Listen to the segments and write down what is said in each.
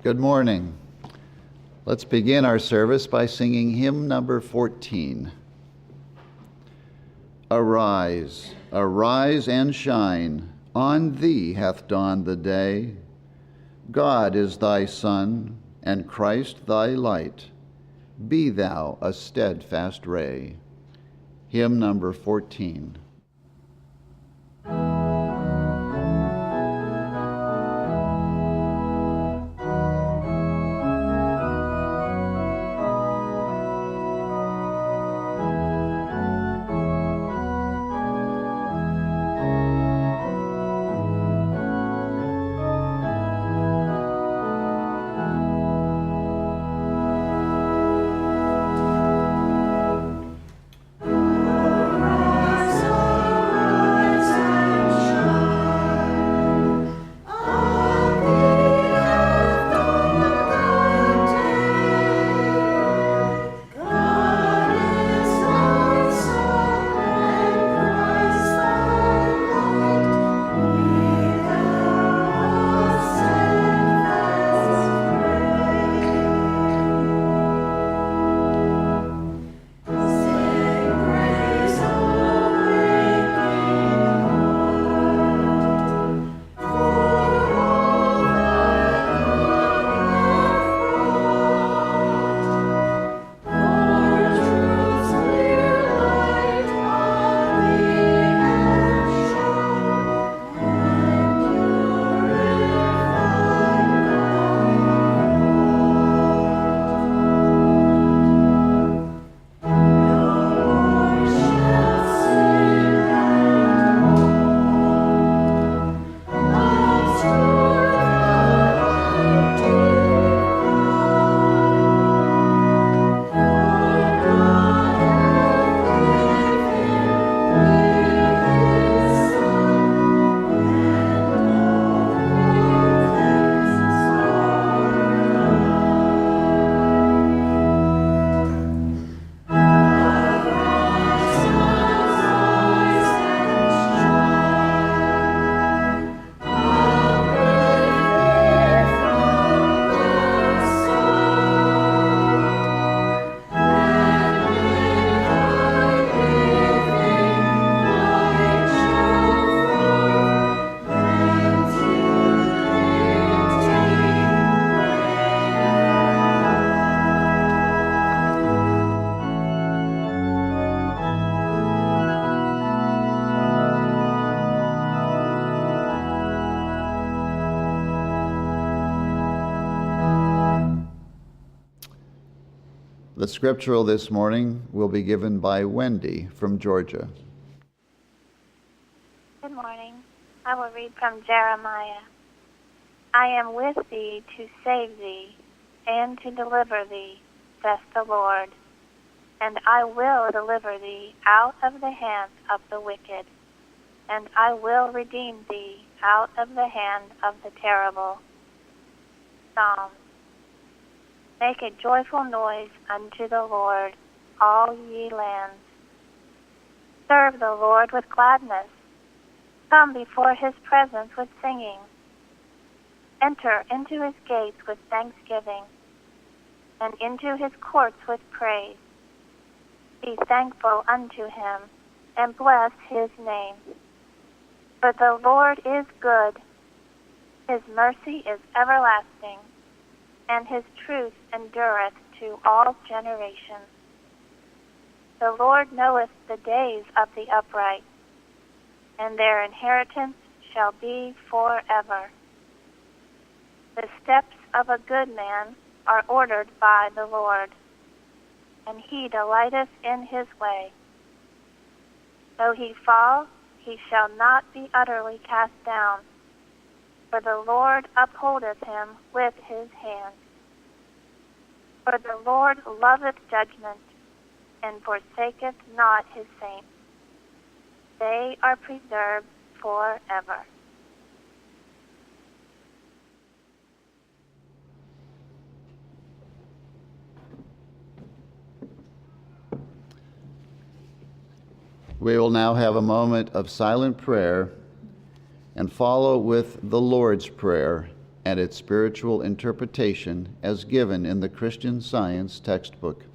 Good morning. Let's begin our service by singing hymn number 14. Arise, arise and shine, on thee hath dawned the day. God is thy sun, and Christ thy light. Be thou a steadfast ray. Hymn number 14. The scriptural this morning will be given by Wendy from Georgia. Good morning. I will read from Jeremiah. I am with thee to save thee and to deliver thee, saith the Lord. And I will deliver thee out of the hand of the wicked, and I will redeem thee out of the hand of the terrible. Psalm. Make a joyful noise unto the Lord, all ye lands. Serve the Lord with gladness. Come before his presence with singing. Enter into his gates with thanksgiving, and into his courts with praise. Be thankful unto him, and bless his name. For the Lord is good. His mercy is everlasting, and his truth endureth to all generations. The Lord knoweth the days of the upright, and their inheritance shall be forever. The steps of a good man are ordered by the Lord, and he delighteth in his way. Though he fall, he shall not be utterly cast down, for the Lord upholdeth him with his hand. For the Lord loveth judgment, and forsaketh not his saints. They are preserved forever. We will now have a moment of silent prayer and follow with the Lord's Prayer and its spiritual interpretation as given in the Christian Science textbook.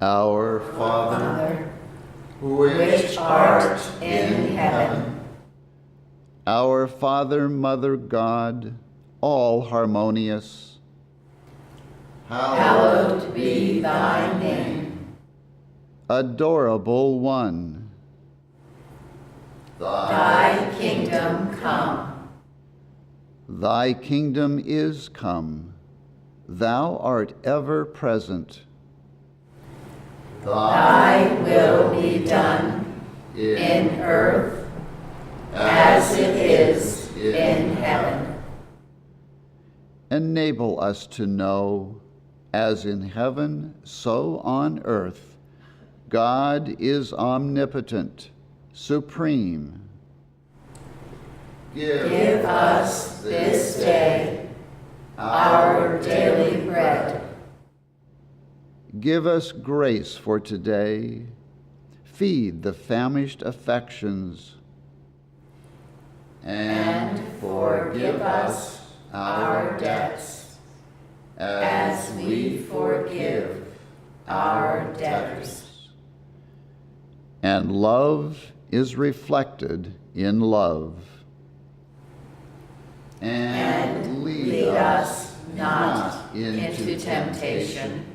Our Father, which art in heaven. Our Father, Mother God, all harmonious, Hallowed be thy name. Adorable One, Thy kingdom come. Thy kingdom is come. Thou art ever present. Thy will be done in earth as it is in heaven. Enable us to know, as in heaven, so on earth, God is omnipotent, supreme. Give us this day our daily bread. Give us grace for today. Feed the famished affections. And forgive us our debts, as we forgive our debtors. And love is reflected in love. And lead us not into temptation,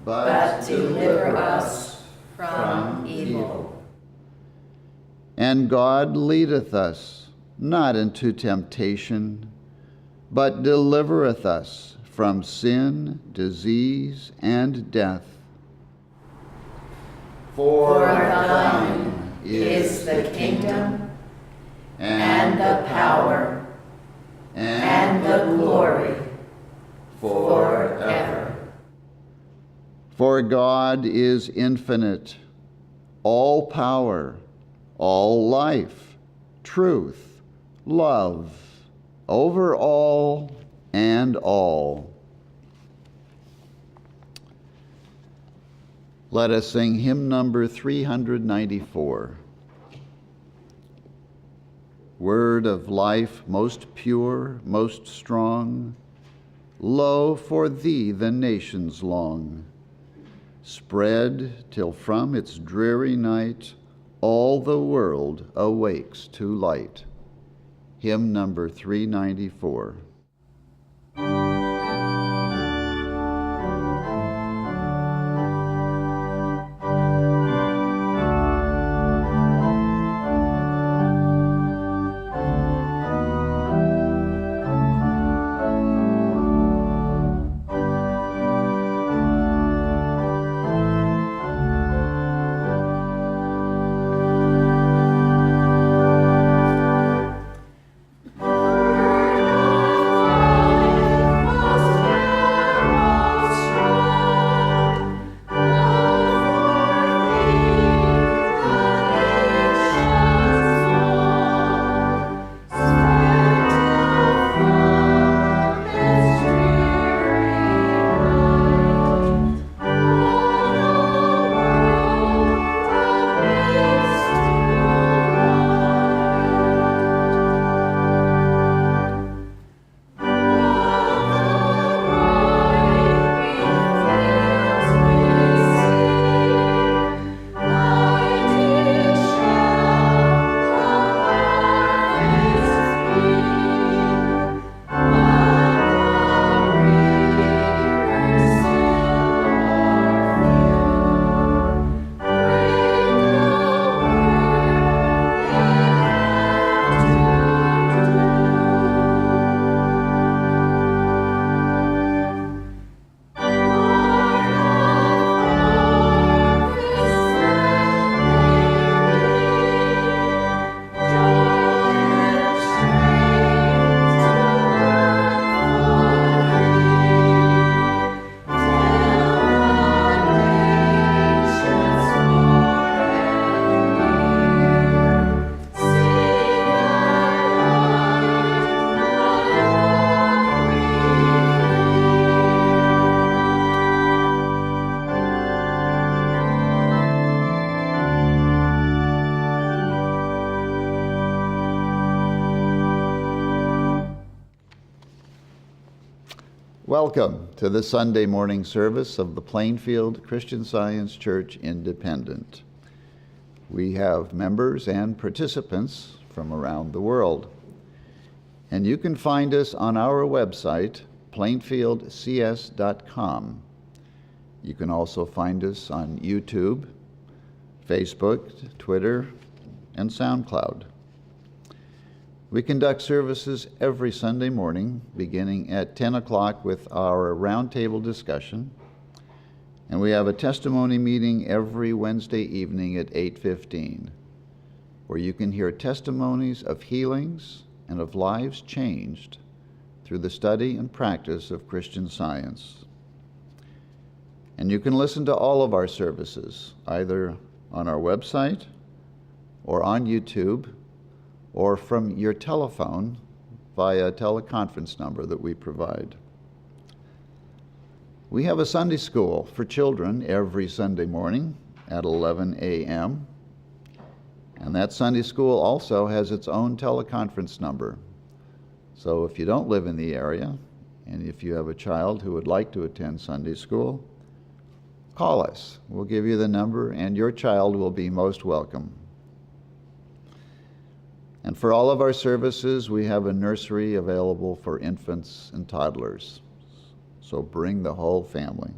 but deliver us from evil. And God leadeth us not into temptation, but delivereth us from sin, disease, and death. For thine is the kingdom, and the power, and the glory, forever. For God is infinite, all power, all life, truth, love, over all and all. Let us sing hymn number 394. Word of life most pure, most strong, lo, for thee the nations long. Spread till from its dreary night all the world awakes to light. Hymn number 394. Lord, Welcome to the Sunday morning service of the Plainfield Christian Science Church Independent. We have members and participants from around the world. And you can find us on our website, plainfieldcs.com. You can also find us on YouTube, Facebook, Twitter, and SoundCloud. We conduct services every Sunday morning, beginning at 10 o'clock with our roundtable discussion, and we have a testimony meeting every Wednesday evening at 8:15, where you can hear testimonies of healings and of lives changed through the study and practice of Christian Science. And you can listen to all of our services, either on our website or on YouTube, or from your telephone via a teleconference number that we provide. We have a Sunday school for children every Sunday morning at 11 a.m. And that Sunday school also has its own teleconference number. So if you don't live in the area, and if you have a child who would like to attend Sunday school, call us. We'll give you the number, and your child will be most welcome. And for all of our services, we have a nursery available for infants and toddlers. So bring the whole family.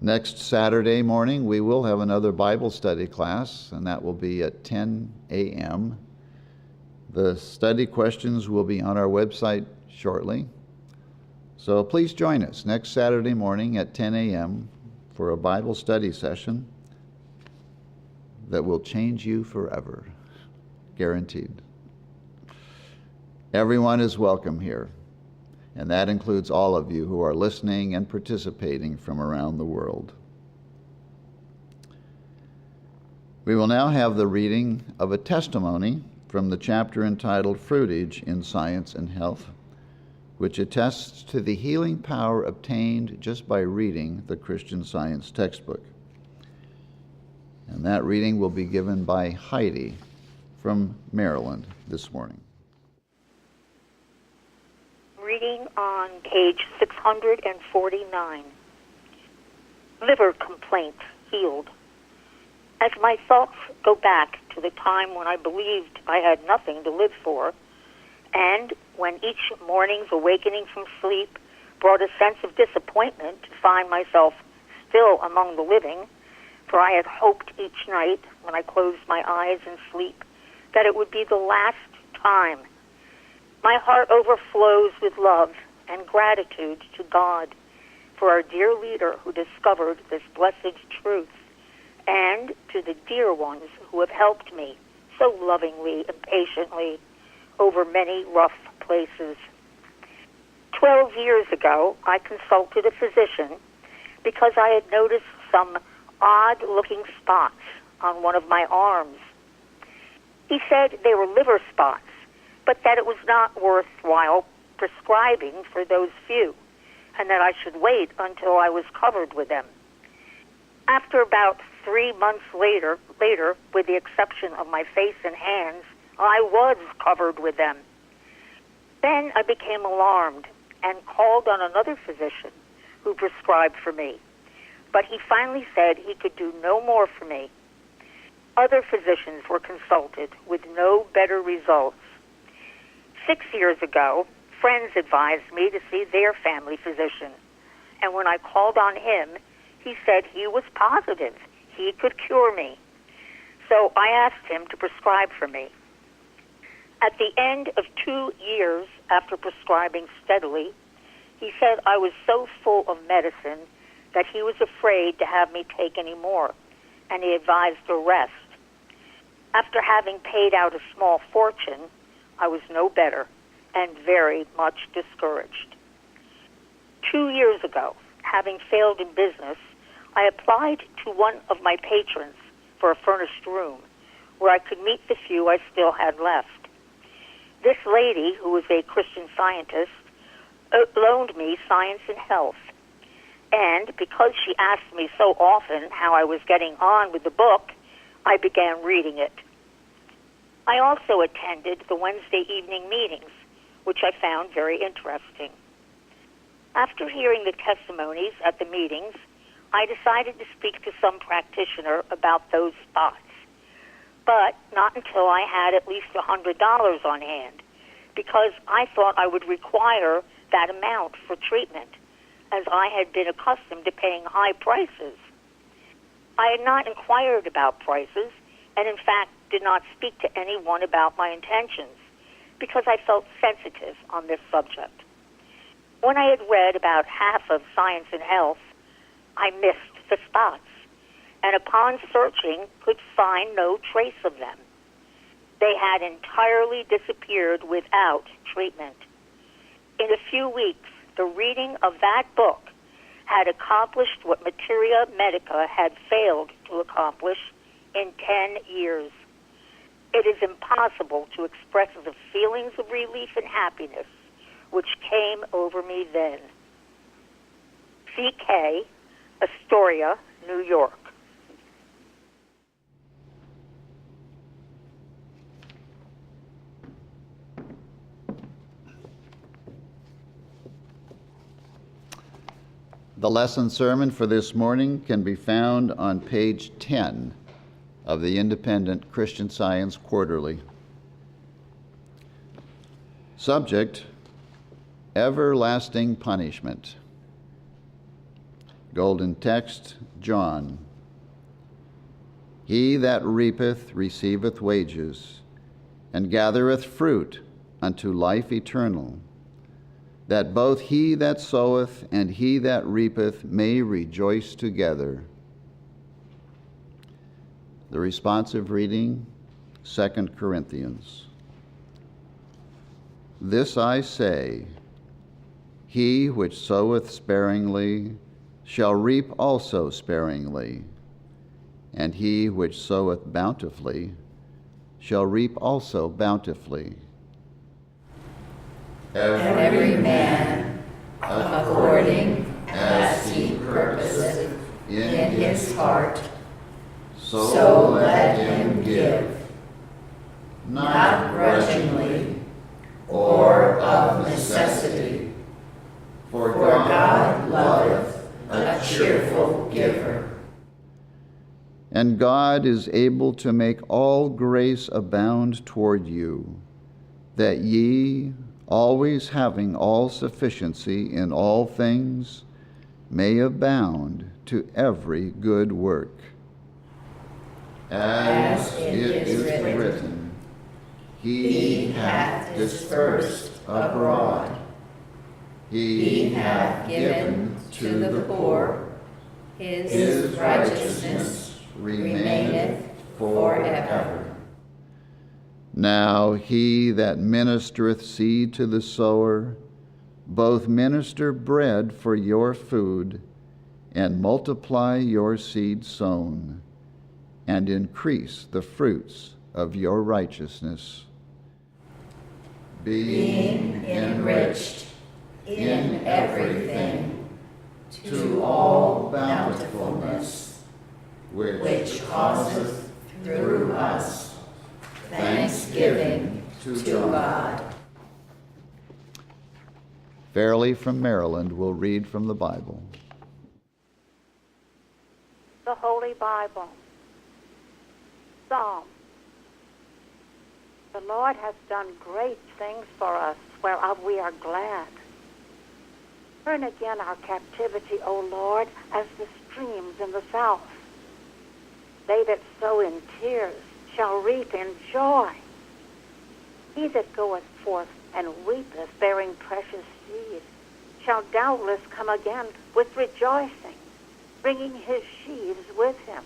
Next Saturday morning, we will have another Bible study class, and that will be at 10 a.m. The study questions will be on our website shortly. So please join us next Saturday morning at 10 a.m. for a Bible study session that will change you forever. Guaranteed. Everyone is welcome here, and that includes all of you who are listening and participating from around the world. We will now have the reading of a testimony from the chapter entitled Fruitage in Science and Health, which attests to the healing power obtained just by reading the Christian Science textbook. And that reading will be given by Heidi from Maryland this morning. Reading on page 649. Liver complaints healed. As my thoughts go back to the time when I believed I had nothing to live for, and when each morning's awakening from sleep brought a sense of disappointment to find myself still among the living, for I had hoped each night when I closed my eyes in sleep that it would be the last time. My heart overflows with love and gratitude to God for our dear leader who discovered this blessed truth, and to the dear ones who have helped me so lovingly and patiently over many rough places. 12 years ago, I consulted a physician because I had noticed some odd-looking spots on one of my arms. He said they were liver spots, but that it was not worthwhile prescribing for those few, and that I should wait until I was covered with them. After about 3 months later, with the exception of my face and hands, I was covered with them. Then I became alarmed and called on another physician who prescribed for me, but he finally said he could do no more for me. Other physicians were consulted with no better results. 6 years ago, friends advised me to see their family physician, and when I called on him, he said he was positive he could cure me. So I asked him to prescribe for me. At the end of 2 years after prescribing steadily, he said I was so full of medicine that he was afraid to have me take any more, and he advised a rest. After having paid out a small fortune, I was no better and very much discouraged. 2 years ago, having failed in business, I applied to one of my patrons for a furnished room where I could meet the few I still had left. This lady, who was a Christian Scientist, loaned me Science and Health, and because she asked me so often how I was getting on with the book, I began reading it. I also attended the Wednesday evening meetings, which I found very interesting. After hearing the testimonies at the meetings, I decided to speak to some practitioner about those spots, but not until I had at least $100 on hand, because I thought I would require that amount for treatment, as I had been accustomed to paying high prices. I had not inquired about prices, and in fact did not speak to anyone about my intentions, because I felt sensitive on this subject. When I had read about half of Science and Health, I missed the spots, and upon searching could find no trace of them. They had entirely disappeared without treatment. In a few weeks, the reading of that book had accomplished what Materia Medica had failed to accomplish in 10 years. It is impossible to express the feelings of relief and happiness which came over me then. C.K., Astoria, New York. The lesson sermon for this morning can be found on page 10 of the Independent Christian Science Quarterly. Subject, everlasting punishment. Golden text, John. He that reapeth receiveth wages, and gathereth fruit unto life eternal, that both he that soweth and he that reapeth may rejoice together. The responsive reading, 2 Corinthians. This I say, he which soweth sparingly shall reap also sparingly, and he which soweth bountifully shall reap also bountifully. Every man according as he purposeth in his heart, so let him give, not grudgingly or of necessity, for God loveth a cheerful giver. And God is able to make all grace abound toward you, that ye, always having all sufficiency in all things, may abound to every good work. As it is written, He hath dispersed abroad. He hath given to the poor. His righteousness remaineth forever. Now he that ministereth seed to the sower, both minister bread for your food, and multiply your seed sown, and increase the fruits of your righteousness, being enriched in everything to all bountifulness, which causeth through us thanksgiving to God. Fairley from Maryland will read from the Bible. The Holy Bible. Psalm. The Lord has done great things for us, whereof we are glad. Turn again our captivity, O Lord, as the streams in the south. They that sow in tears shall reap in joy. He that goeth forth and weepeth, bearing precious seed, shall doubtless come again with rejoicing, bringing his sheaves with him.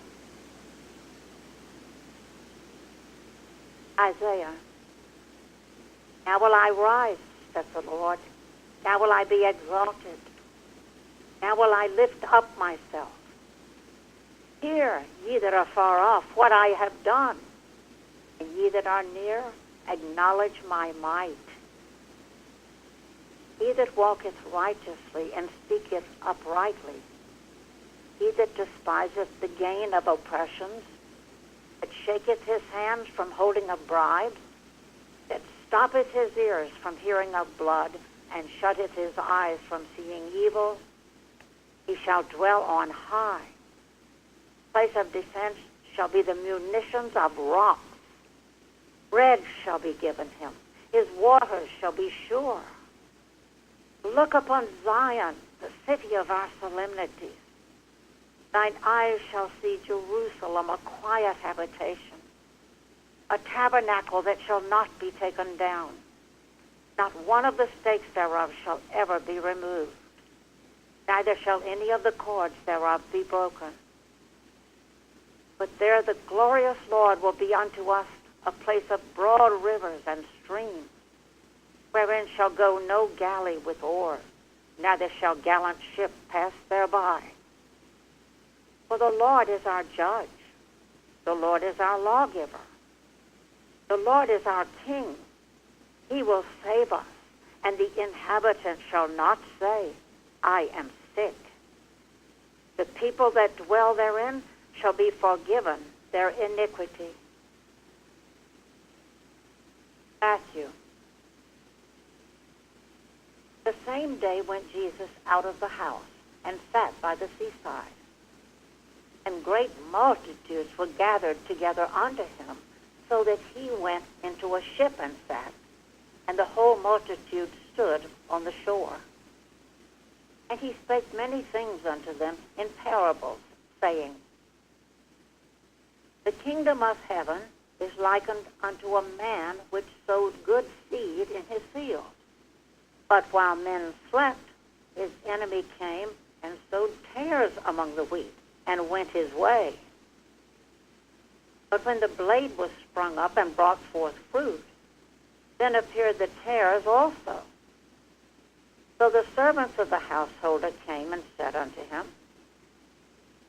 Isaiah. Now will I rise, saith the Lord. Now will I be exalted. Now will I lift up myself. Hear, ye that are far off, what I have done. And ye that are near, acknowledge my might. He that walketh righteously and speaketh uprightly, he that despiseth the gain of oppressions, that shaketh his hands from holding a bribe, that stoppeth his ears from hearing of blood, and shutteth his eyes from seeing evil. He shall dwell on high. Place of defense shall be the munitions of rocks. Bread shall be given him. His waters shall be sure. Look upon Zion, the city of our solemnities. Thine eyes shall see Jerusalem, a quiet habitation, a tabernacle that shall not be taken down. Not one of the stakes thereof shall ever be removed, neither shall any of the cords thereof be broken. But there the glorious Lord will be unto us a place of broad rivers and streams, wherein shall go no galley with oars, neither shall gallant ship pass thereby. For the Lord is our judge, the Lord is our lawgiver, the Lord is our king. He will save us, and the inhabitants shall not say, I am sick. The people that dwell therein shall be forgiven their iniquity. Matthew. The same day went Jesus out of the house and sat by the seaside. And great multitudes were gathered together unto him, so that he went into a ship and sat, and the whole multitude stood on the shore. And he spake many things unto them in parables, saying, The kingdom of heaven is likened unto a man which sowed good seed in his field. But while men slept, his enemy came and sowed tares among the wheat, and went his way. But when the blade was sprung up and brought forth fruit, then appeared the tares also. So the servants of the householder came and said unto him,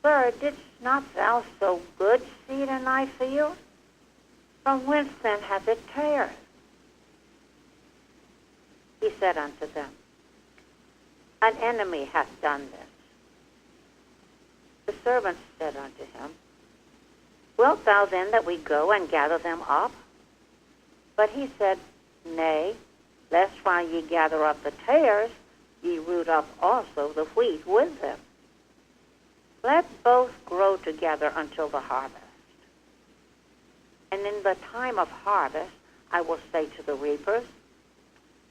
Sir, didst not thou sow good seed in thy field? From whence then hath it tares? He said unto them, An enemy hath done this. The servants said unto him, Wilt thou then that we go and gather them up? But he said, Nay, lest while ye gather up the tares, ye root up also the wheat with them. Let both grow together until the harvest. And in the time of harvest I will say to the reapers,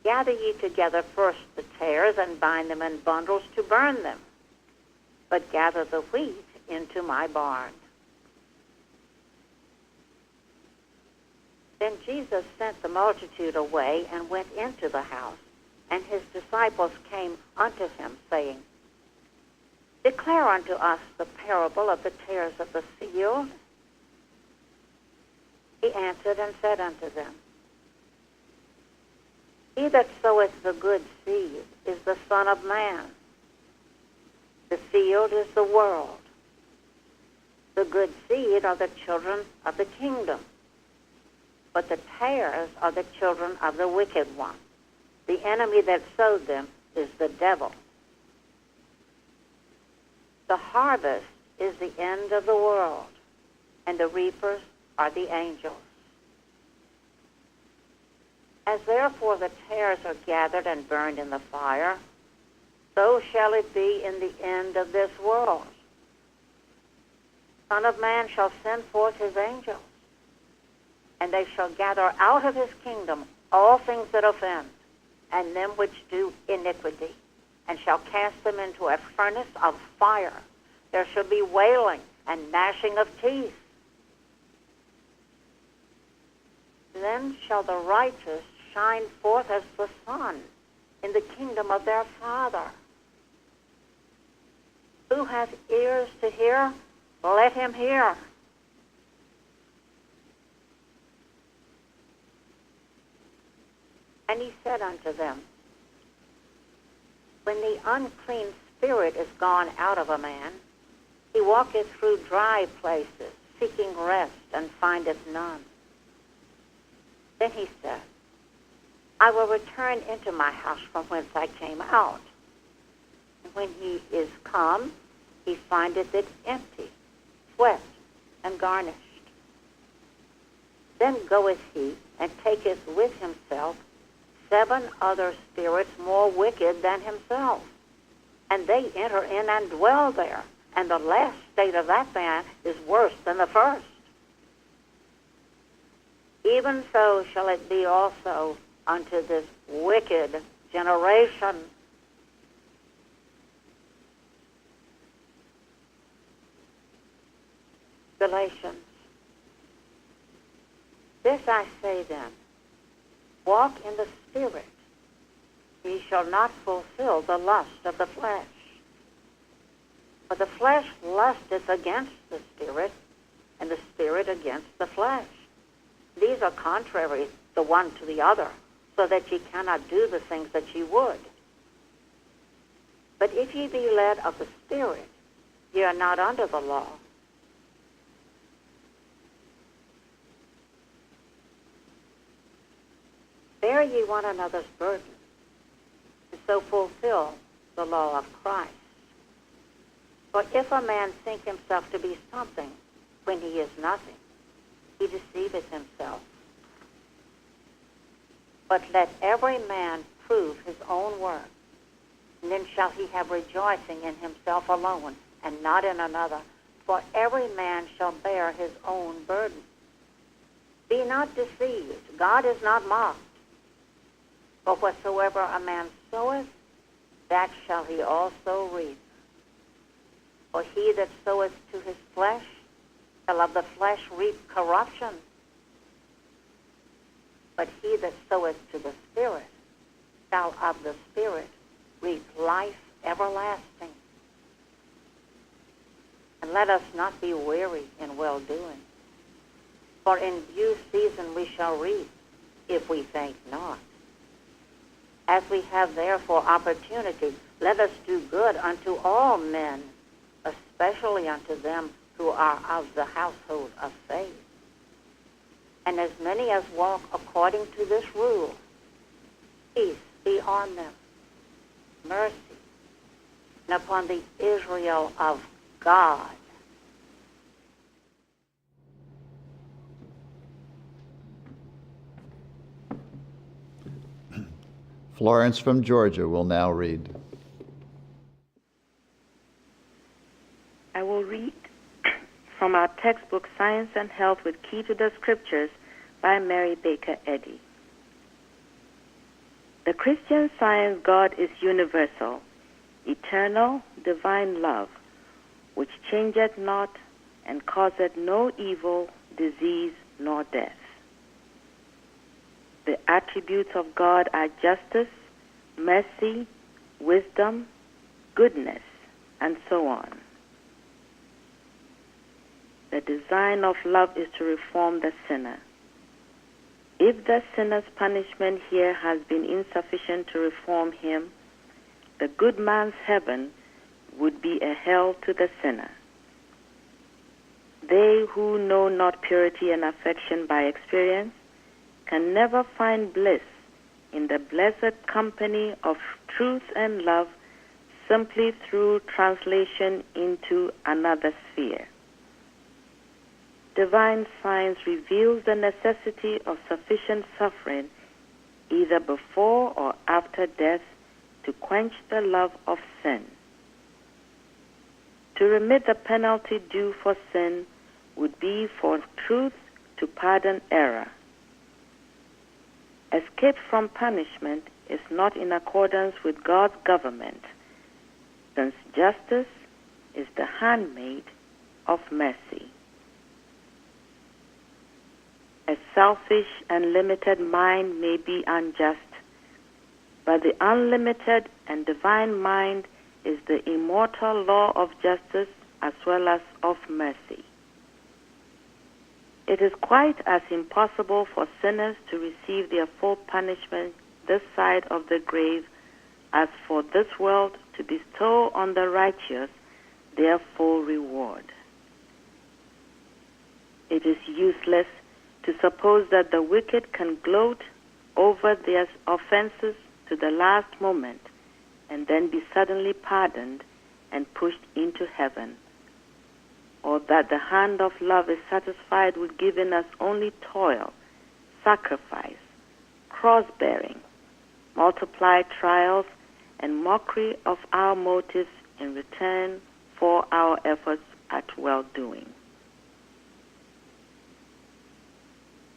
Gather ye together first the tares, and bind them in bundles to burn them, but gather the wheat into my barn. Then Jesus sent the multitude away and went into the house, and his disciples came unto him, saying, Declare unto us the parable of the tares of the field. He answered and said unto them, He that soweth the good seed is the Son of Man. The field is the world. The good seed are the children of the kingdom, but the tares are the children of the wicked one. The enemy that sowed them is the devil. The harvest is the end of the world, and the reapers are the angels. As therefore the tares are gathered and burned in the fire, so shall it be in the end of this world. Son of Man shall send forth his angels, and they shall gather out of his kingdom all things that offend, and them which do iniquity, and shall cast them into a furnace of fire. There shall be wailing and gnashing of teeth. Then shall the righteous shine forth as the sun in the kingdom of their Father. Who hath ears to hear, let him hear. And he said unto them, When the unclean spirit is gone out of a man, he walketh through dry places, seeking rest, and findeth none. Then he said, I will return into my house from whence I came out. And when he is come, he findeth it empty, swept, and garnished. Then goeth he, and taketh with himself 7 other spirits more wicked than himself, and they enter in and dwell there. And the last state of that man is worse than the first. Even so shall it be also unto this wicked generation. Galatians. This I say then, walk in the Spirit, ye shall not fulfill the lust of the flesh. For the flesh lusteth against the Spirit, and the Spirit against the flesh. These are contrary the one to the other, so that ye cannot do the things that ye would. But if ye be led of the Spirit, ye are not under the law. Bear ye one another's burden, and so fulfill the law of Christ. For if a man think himself to be something when he is nothing, he deceiveth himself. But let every man prove his own work, and then shall he have rejoicing in himself alone, and not in another. For every man shall bear his own burden. Be not deceived, God is not mocked. For whatsoever a man soweth, that shall he also reap. For he that soweth to his flesh shall of the flesh reap corruption. But he that soweth to the Spirit shall of the Spirit reap life everlasting. And let us not be weary in well-doing. For in due season we shall reap, if we faint not. As we have therefore opportunity, let us do good unto all men, especially unto them who are of the household of faith. And as many as walk according to this rule, peace be on them, mercy, and upon the Israel of God. Florence from Georgia will now read. I will read from our textbook, Science and Health with Key to the Scriptures by Mary Baker Eddy. The Christian science God is universal, eternal, divine love, which changeth not and causeth no evil, disease, nor death. The attributes of God are justice, mercy, wisdom, goodness, and so on. The design of love is to reform the sinner. If the sinner's punishment here has been insufficient to reform him, the good man's heaven would be a hell to the sinner. They who know not purity and affection by experience can never find bliss in the blessed company of truth and love simply through translation into another sphere. Divine science reveals the necessity of sufficient suffering either before or after death to quench the love of sin. To remit the penalty due for sin would be for truth to pardon error. Escape from punishment is not in accordance with God's government, since justice is the handmaid of mercy. A selfish and limited mind may be unjust, but the unlimited and divine mind is the immortal law of justice as well as of mercy. It is quite as impossible for sinners to receive their full punishment this side of the grave as for this world to bestow on the righteous their full reward. It is useless to suppose that the wicked can gloat over their offenses to the last moment and then be suddenly pardoned and pushed into heaven, or that the hand of love is satisfied with giving us only toil, sacrifice, cross-bearing, multiply trials, and mockery of our motives in return for our efforts at well-doing.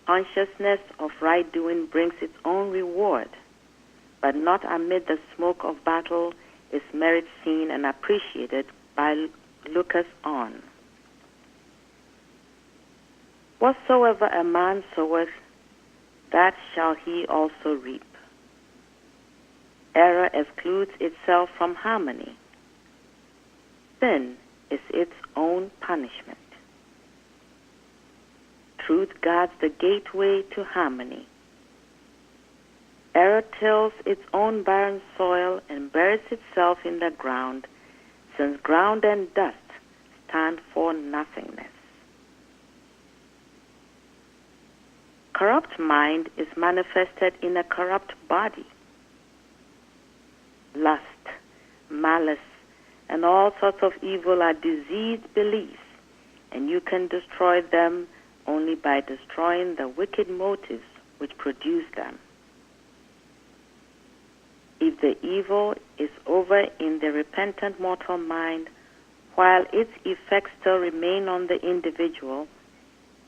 Consciousness of right doing brings its own reward, but not amid the smoke of battle is merit seen and appreciated by lookers on. Whatsoever a man soweth, that shall he also reap. Error excludes itself from harmony. Sin is its own punishment. Truth guards the gateway to harmony. Error tills its own barren soil and buries itself in the ground, since ground and dust stand for nothingness. Corrupt mind is manifested in a corrupt body. Lust, malice, and all sorts of evil are diseased beliefs, and you can destroy them only by destroying the wicked motives which produce them. If the evil is over in the repentant mortal mind, while its effects still remain on the individual,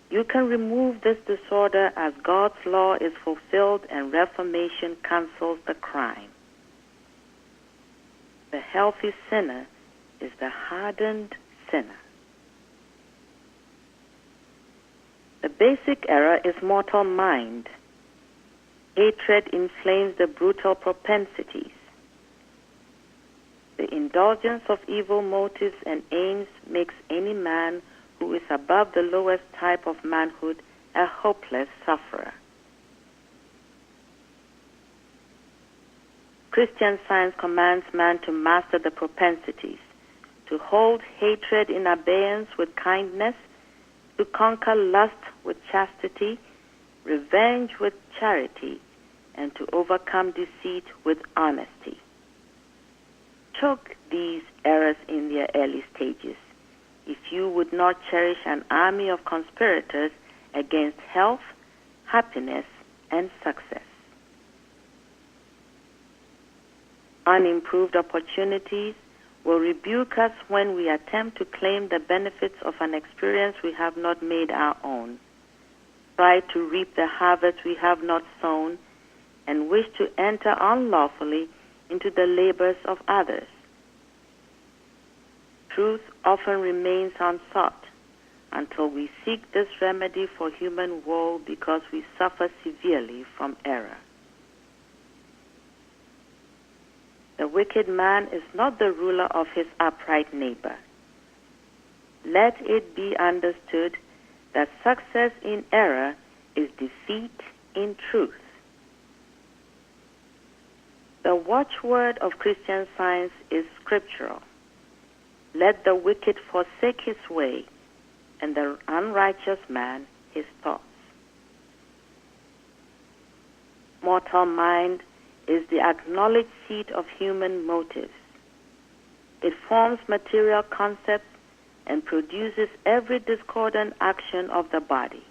you can remove this disorder as God's law is fulfilled and reformation cancels the crime. The healthy sinner is the hardened sinner. The basic error is mortal mind. Hatred inflames the brutal propensities. The indulgence of evil motives and aims makes any man who is above the lowest type of manhood a hopeless sufferer. Christian Science commands man to master the propensities, to hold hatred in abeyance with kindness, to conquer lust with chastity, revenge with charity, and to overcome deceit with honesty. Choke these errors in their early stages, if you would not cherish an army of conspirators against health, happiness, and success. Unimproved opportunities will rebuke us when we attempt to claim the benefits of an experience we have not made our own, try to reap the harvest we have not sown, and wish to enter unlawfully into the labors of others. Truth often remains unsought until we seek this remedy for human woe because we suffer severely from error. The wicked man is not the ruler of his upright neighbor. Let it be understood that success in error is defeat in truth. The watchword of Christian Science is scriptural. Let the wicked forsake his way, and the unrighteous man his thoughts. Mortal mind is the acknowledged seat of human motives. It forms material concepts and produces every discordant action of the body.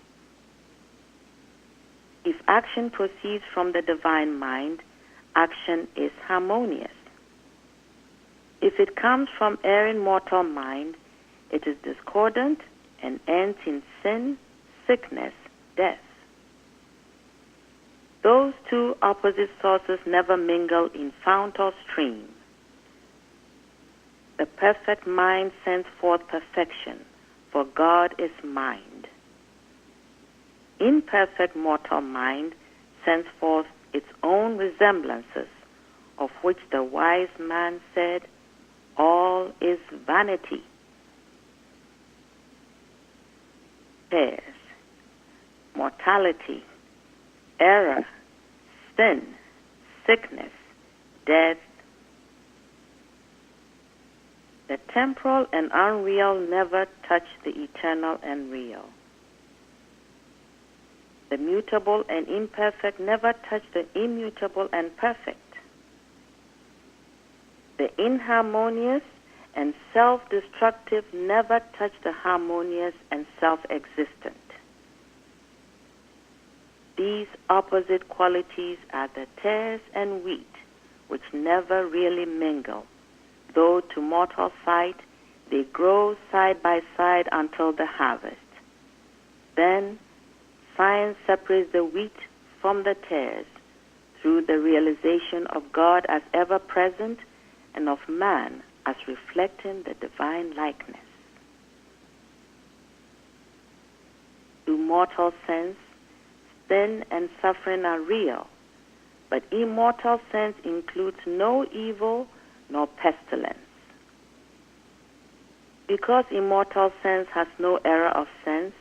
If action proceeds from the divine mind, action is harmonious. If it comes from erring mortal mind, it is discordant and ends in sin, sickness, death. Those two opposite sources never mingle in fount or stream. The perfect mind sends forth perfection, for God is mind. Imperfect mortal mind sends forth its own resemblances, of which the wise man said, all is vanity. Cares, mortality, error, sin, sickness, death. The temporal and unreal never touch the eternal and real. The mutable and imperfect never touch the immutable and perfect. The inharmonious and self-destructive never touch the harmonious and self-existent. these opposite qualities are the tares and wheat, which never really mingle, though to mortal sight they grow side by side until the harvest. Then science separates the wheat from the tares through the realization of God as ever-present and of man as reflecting the divine likeness. To mortal sense, sin and suffering are real, but immortal sense includes no evil nor pestilence. Because immortal sense has no error of sense,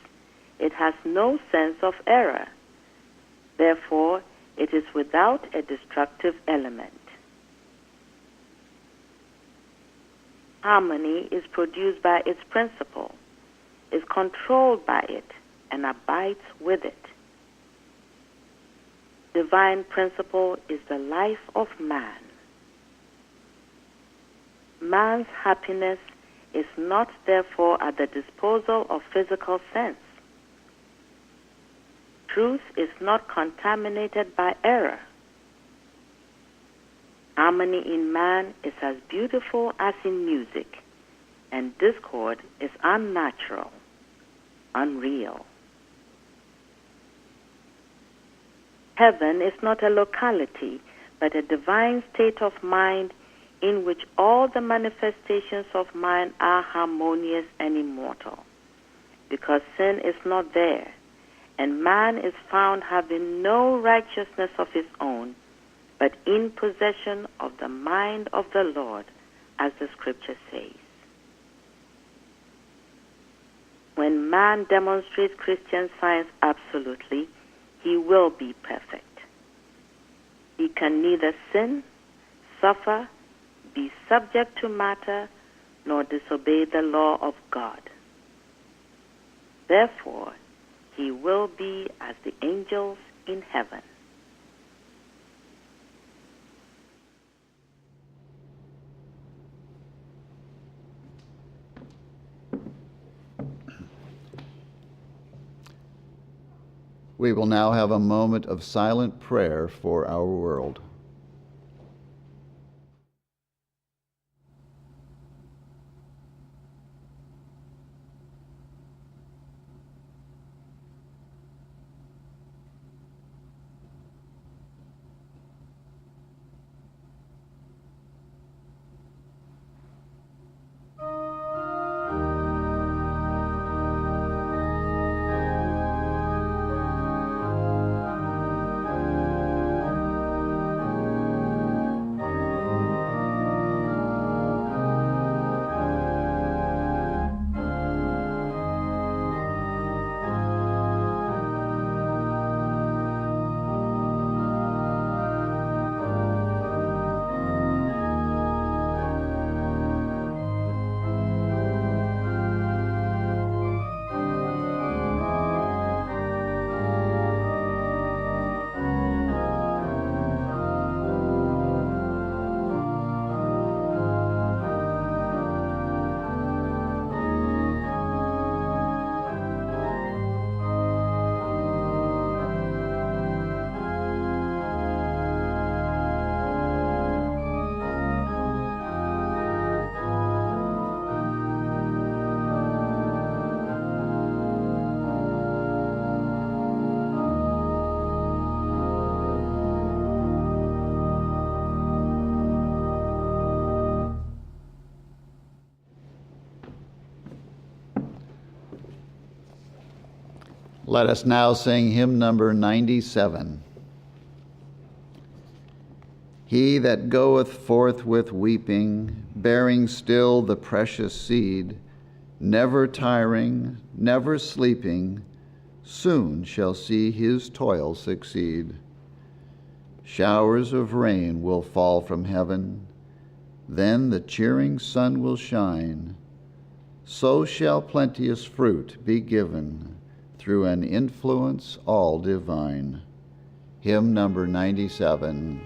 it has no sense of error. Therefore, it is without a destructive element. Harmony is produced by its principle, is controlled by it, and abides with it. Divine principle is the life of man. Man's happiness is not, therefore, at the disposal of physical sense. Truth is not contaminated by error. Harmony in man is as beautiful as in music, and discord is unnatural, unreal. Heaven is not a locality, but a divine state of mind in which all the manifestations of mind are harmonious and immortal, because sin is not there, and man is found having no righteousness of his own, but in possession of the mind of the Lord, as the Scripture says. When man demonstrates Christian science absolutely, he will be perfect. He can neither sin, suffer, be subject to matter, nor disobey the law of God. Therefore, he will be as the angels in heaven. We will now have a moment of silent prayer for our world. Let us now sing hymn number 97. He that goeth forth with weeping, bearing still the precious seed, never tiring, never sleeping, soon shall see his toil succeed. Showers of rain will fall from heaven, then the cheering sun will shine. So shall plenteous fruit be given through an influence all divine. Hymn number 97.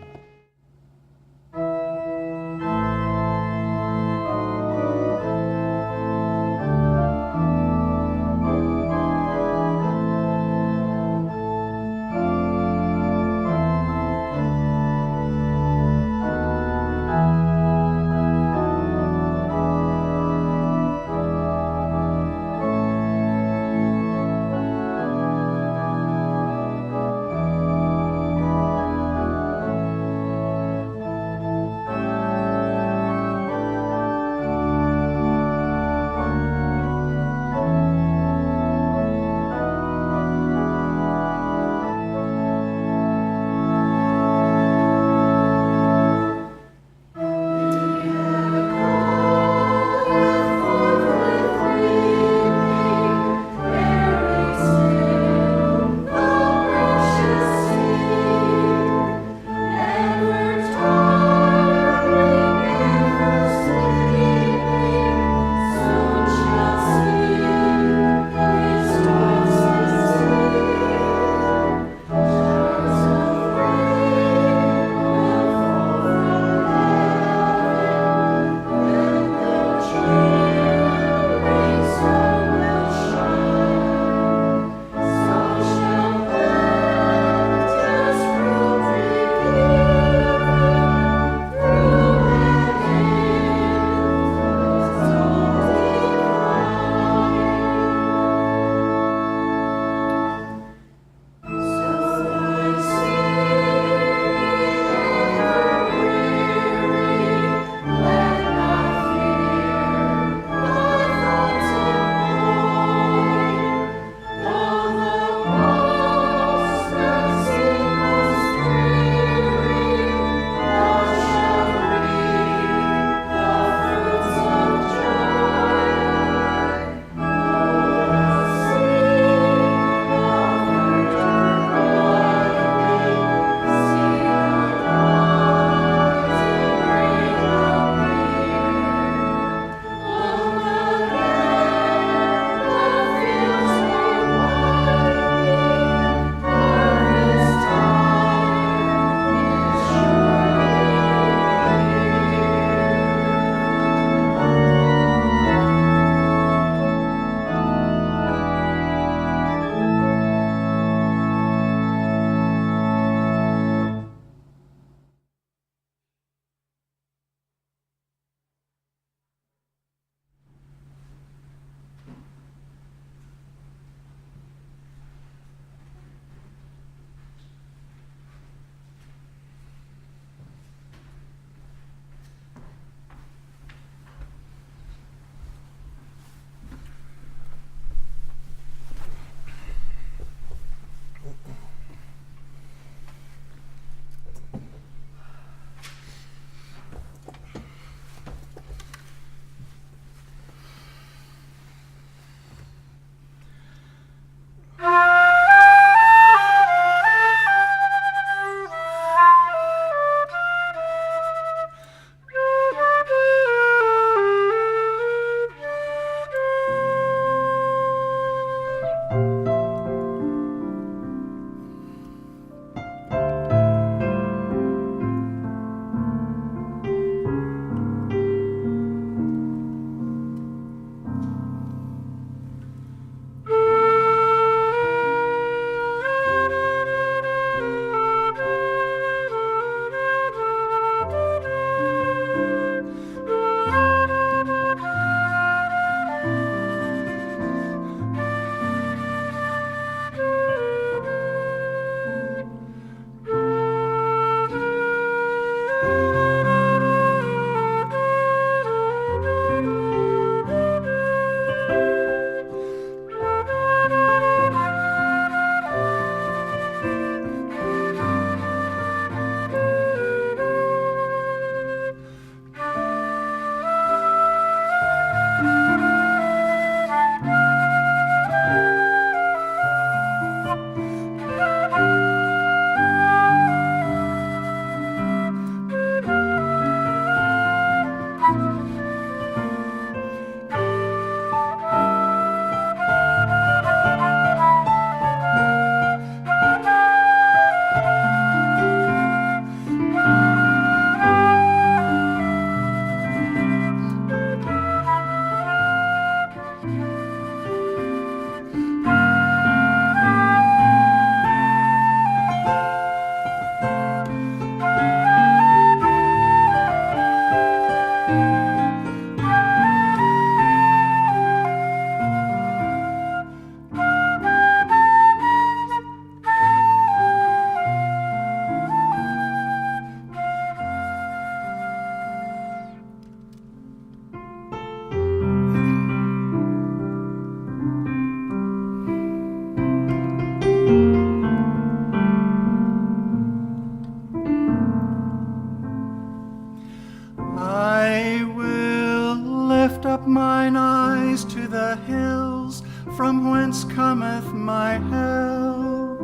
from whence cometh my help?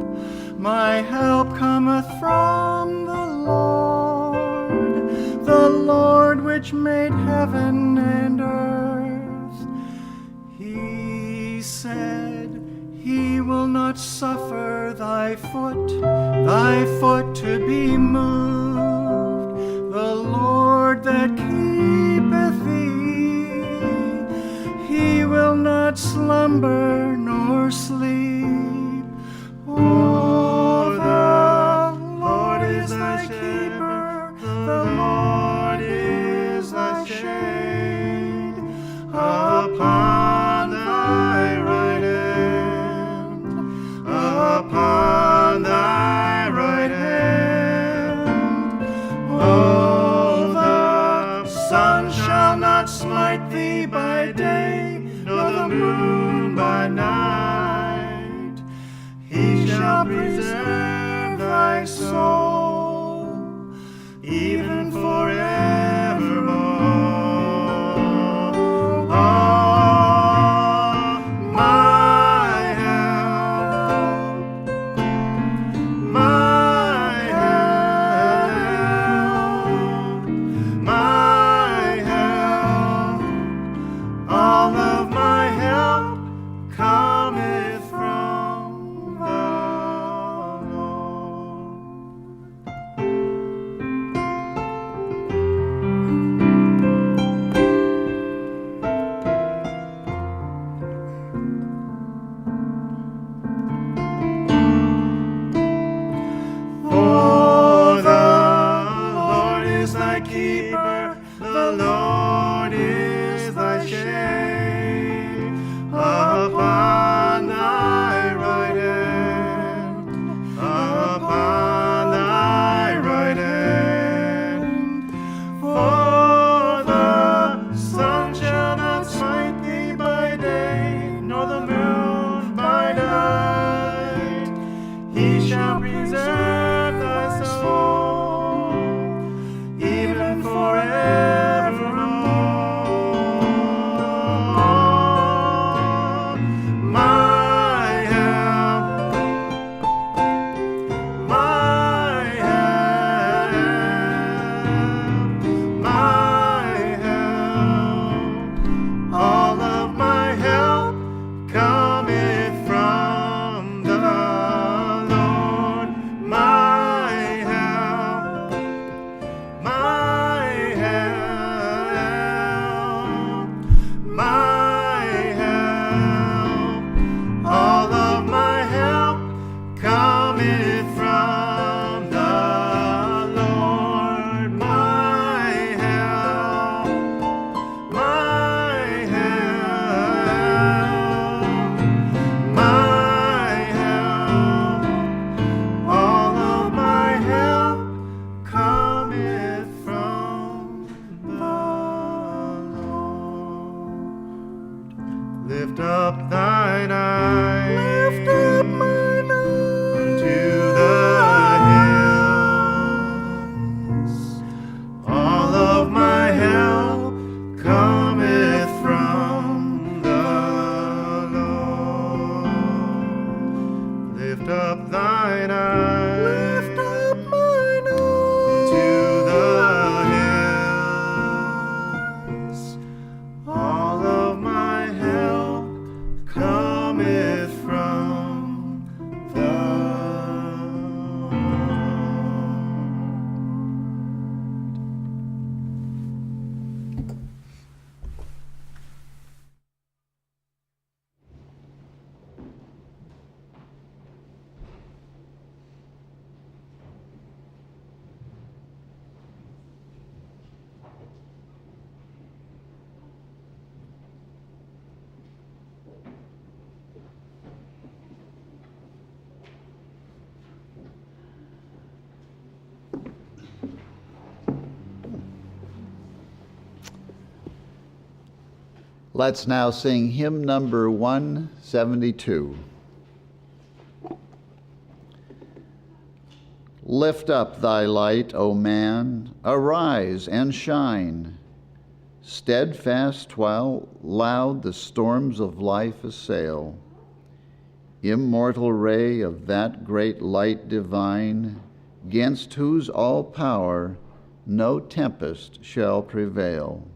My help cometh from the Lord which made heaven and earth. He said, He will not suffer thy foot to be moved. The Lord that keepeth thee, He will not slumber nor sleep. Oh, the Lord is thy keeper, the Lord is thy shade upon thy right hand, upon thy right hand. Oh, the sun shall not smite thee by day, nor the moon by night. He shall preserve thy soul, even forevermore. Oh, my help, my help, my help. All of my help cometh from the Lord. For the Lord is thy keeper, the Lord is thy shade upon thy right hand, upon thy right hand. For the sun shall not smite thee by day, nor the moon by night. He shall preserve thy soul, even forevermore. My help, my help, my help. All of my help cometh from the Lord. My help, my help, my help. All of my help cometh from the Lord. My help, my help, my help. All of my help cometh from the Lord. Lift up thine eyes, lift up mine eyes to the hills. All of my help cometh from the Lord. Lift up thine eyes, lift up mine eyes to the hills. All of my help cometh from the Lord. Let's now sing hymn number 172. Lift up thy light, O man, arise and shine. steadfast while loud the storms of life assail. Immortal ray of that great light divine, 'gainst whose all power no tempest shall prevail.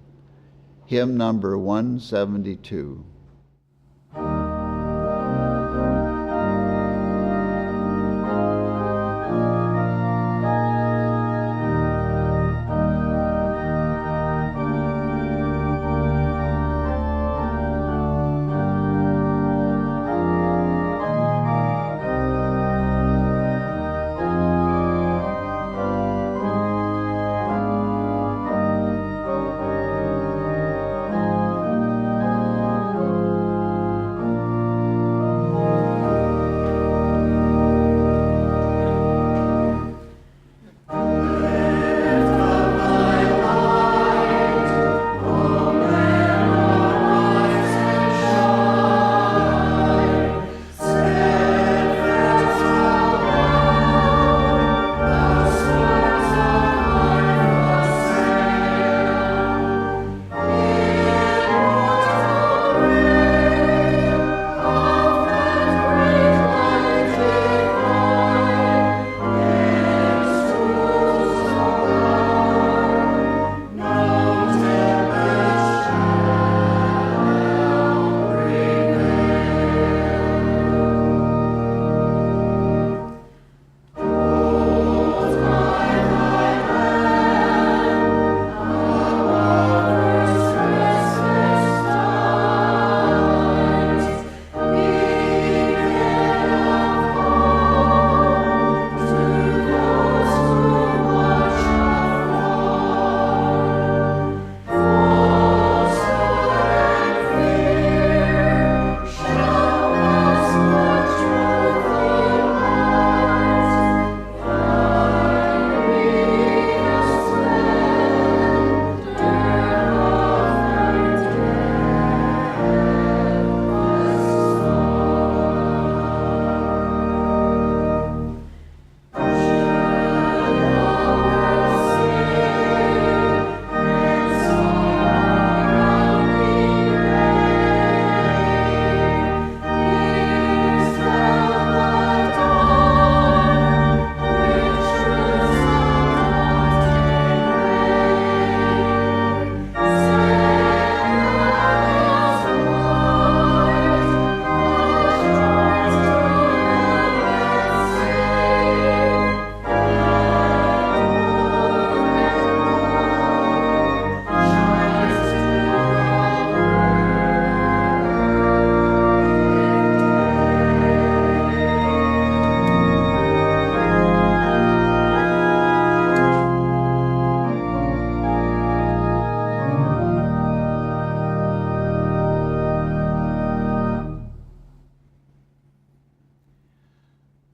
Hymn number 172.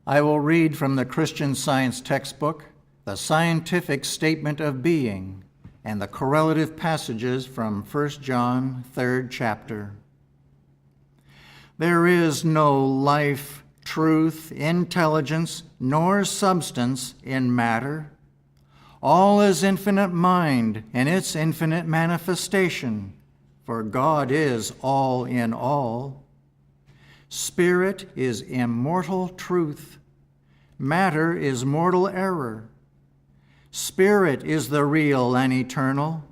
I will read from the Christian Science textbook, the Scientific Statement of Being, and the correlative passages from 1 John, 3rd chapter. There is no life, truth, intelligence, nor substance in matter. All is infinite mind and its infinite manifestation, for God is all in all. Spirit is immortal truth. Matter is mortal error. Spirit is the real and eternal.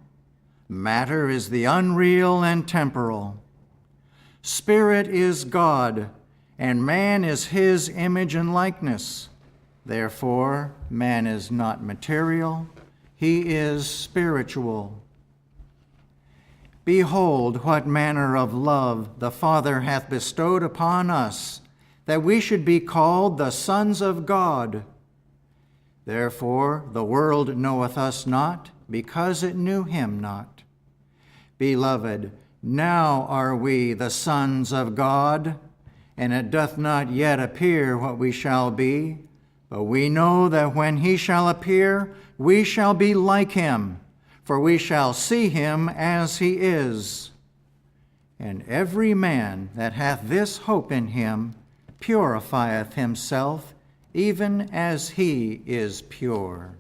Matter is the unreal and temporal. Spirit is God, and man is his image and likeness. Therefore, man is not material, he is spiritual. Behold, what manner of love the Father hath bestowed upon us, that we should be called the sons of God. Therefore the world knoweth us not, because it knew him not. Beloved, now are we the sons of God, and it doth not yet appear what we shall be, but we know that when he shall appear, we shall be like him, for we shall see him as he is. And every man that hath this hope in him purifieth himself, even as he is pure.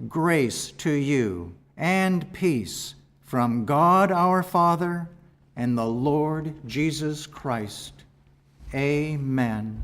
Grace to you and peace from God our Father and the Lord Jesus Christ. Amen.